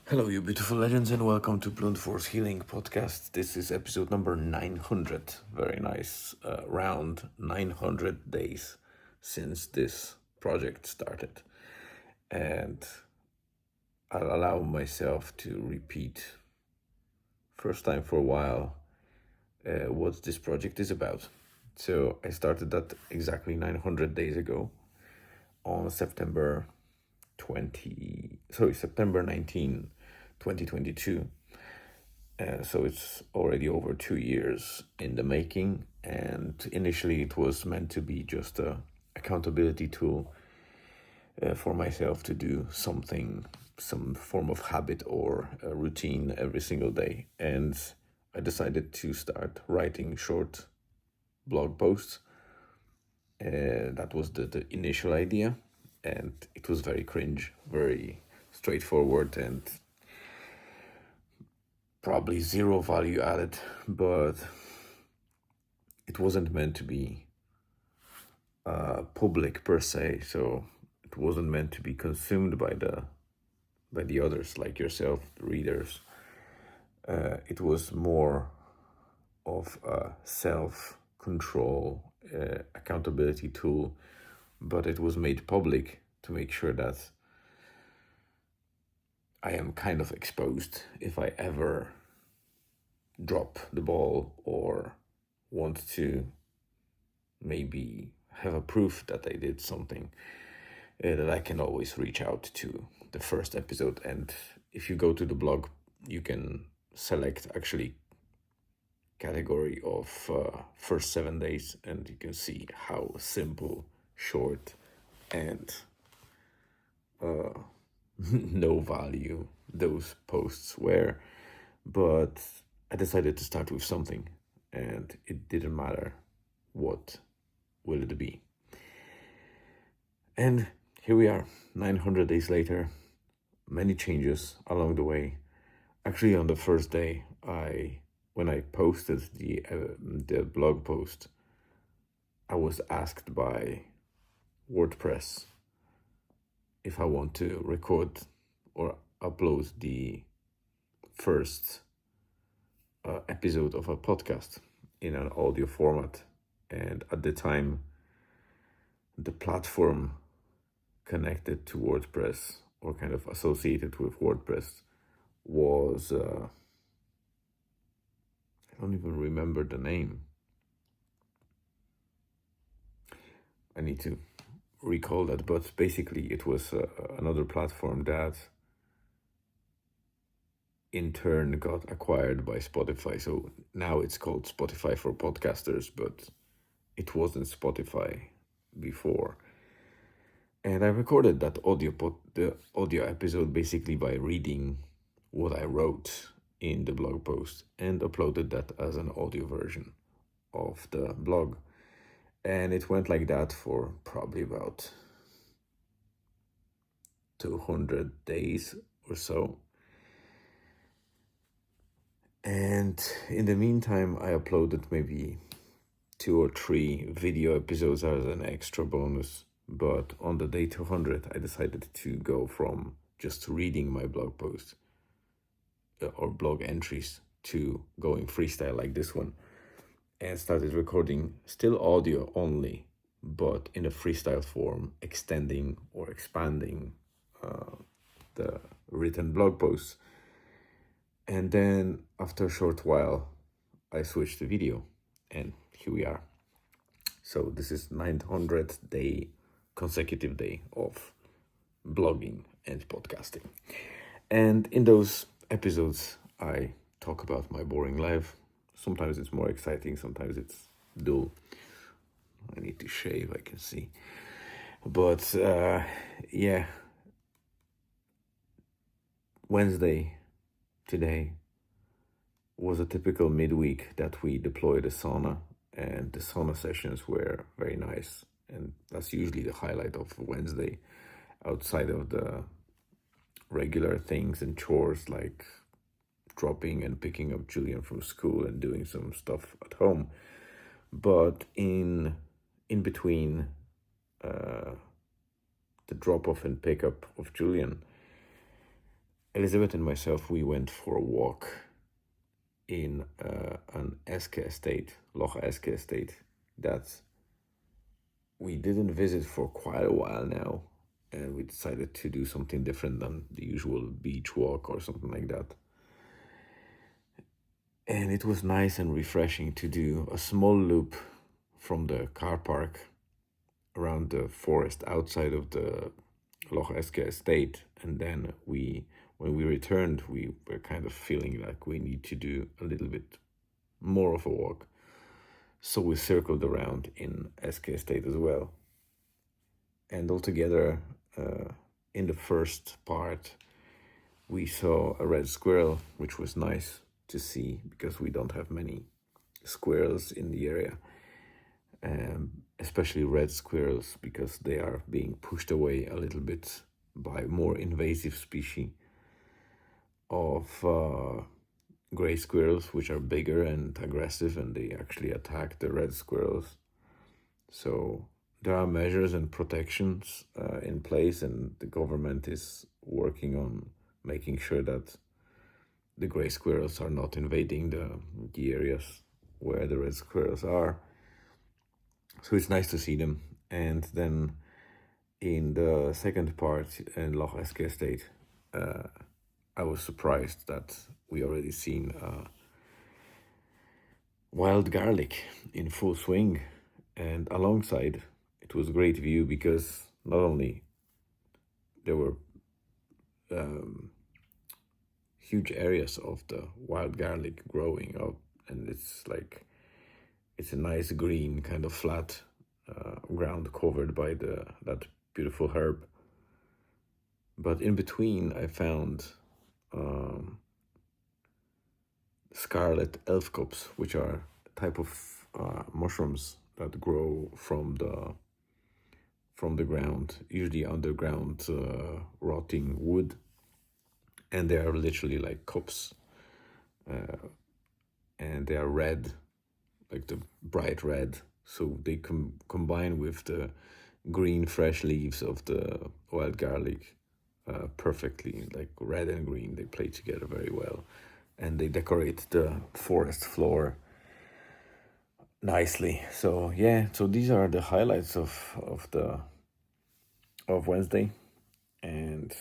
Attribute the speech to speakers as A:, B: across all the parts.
A: Hello, you beautiful legends, and welcome to Blunt Force Healing Podcast. This is episode number 900. Very nice. Round 900 days since this project started. And I'll allow myself to repeat, first time for a while, what this project is about. So I started that exactly 900 days ago on September 19, 2022. So it's already over 2 years in the making, and initially it was meant to be just a accountability tool for myself to do something, some form of habit or a routine every single day. And I decided to start writing short blog posts. That was the initial idea, and it was very cringe, very straightforward, and probably zero value added, but it wasn't meant to be public per se, so it wasn't meant to be consumed by the others like yourself, the readers. It was more of a self-control accountability tool, but it was made public to make sure that I am kind of exposed if I ever drop the ball or want to maybe have a proof that I did something, that I can always reach out to the first episode. And if you go to the blog, you can select actually category of first 7 days, and you can see how simple, short, and no value those posts were. But I decided to start with something, and it didn't matter what will it be. And here we are, 900 days later, many changes along the way. Actually, on the first day, when I posted the blog post, I was asked by WordPress if I want to record or upload the first episode of a podcast in an audio format. And at the time, the platform connected to WordPress or kind of associated with WordPress was, I don't even remember the name. I need to recall that, but basically it was another platform that in turn got acquired by Spotify. So now it's called Spotify for Podcasters, but it wasn't Spotify before. And I recorded that the audio episode basically by reading what I wrote in the blog post and uploaded that as an audio version of the blog. And it went like that for probably about 200 days or so. And in the meantime, I uploaded maybe 2 or 3 video episodes as an extra bonus. But on the day 200, I decided to go from just reading my blog post or blog entries to going freestyle like this one, and started recording still audio only, but in a freestyle form, extending or expanding the written blog posts. And then after a short while, I switched to video, and here we are. So this is 900th day, consecutive day of blogging and podcasting. And in those episodes, I talk about my boring life. Sometimes it's more exciting, sometimes it's dull. I need to shave, I can see. But yeah, Wednesday, today, was a typical midweek that we deployed a sauna, and the sauna sessions were very nice. And that's usually the highlight of Wednesday, outside of the regular things and chores like dropping and picking up Julian from school and doing some stuff at home. But in between the drop off and pickup of Julian, Elizabeth and myself, we went for a walk in an Eske estate, Loch Eske estate, that we didn't visit for quite a while now, and we decided to do something different than the usual beach walk or something like that. And it was nice and refreshing to do a small loop from the car park around the forest outside of the Loch Eske estate, and then when we returned, we were kind of feeling like we need to do a little bit more of a walk. So we circled around in Eske estate as well. And altogether, in the first part, we saw a red squirrel, which was nice to see because we don't have many squirrels in the area, especially red squirrels, because they are being pushed away a little bit by more invasive species of gray squirrels, which are bigger and aggressive, and they actually attack the red squirrels. So there are measures and protections in place, and the government is working on making sure that the gray squirrels are not invading the areas where the red squirrels are. So it's nice to see them. And then in the second part in Loch Eske Estate, I was surprised that we already seen wild garlic in full swing, and alongside it was a great view because not only there were huge areas of the wild garlic growing up, and it's a nice green kind of flat ground covered by that beautiful herb. But in between, I found scarlet elf cups, which are a type of mushrooms that grow from the ground, usually underground, rotting wood, and they are literally like cups, and they are red, like the bright red. So they combine with the green fresh leaves of the wild garlic perfectly, like red and green. They play together very well, and they decorate the forest floor nicely. So yeah, so these are the highlights of Wednesday, and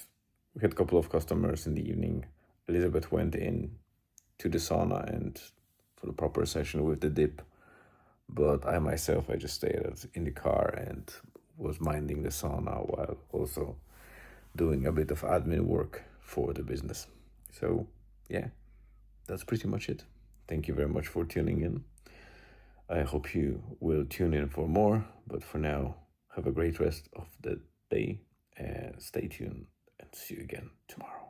A: we had a couple of customers in the evening. Elizabeth went in to the sauna and for the proper session with the dip, but I myself, I just stayed in the car and was minding the sauna while also doing a bit of admin work for the business. So yeah, that's pretty much it. Thank you very much for tuning in. I hope you will tune in for more, but for now, have a great rest of the day and stay tuned and see you again tomorrow.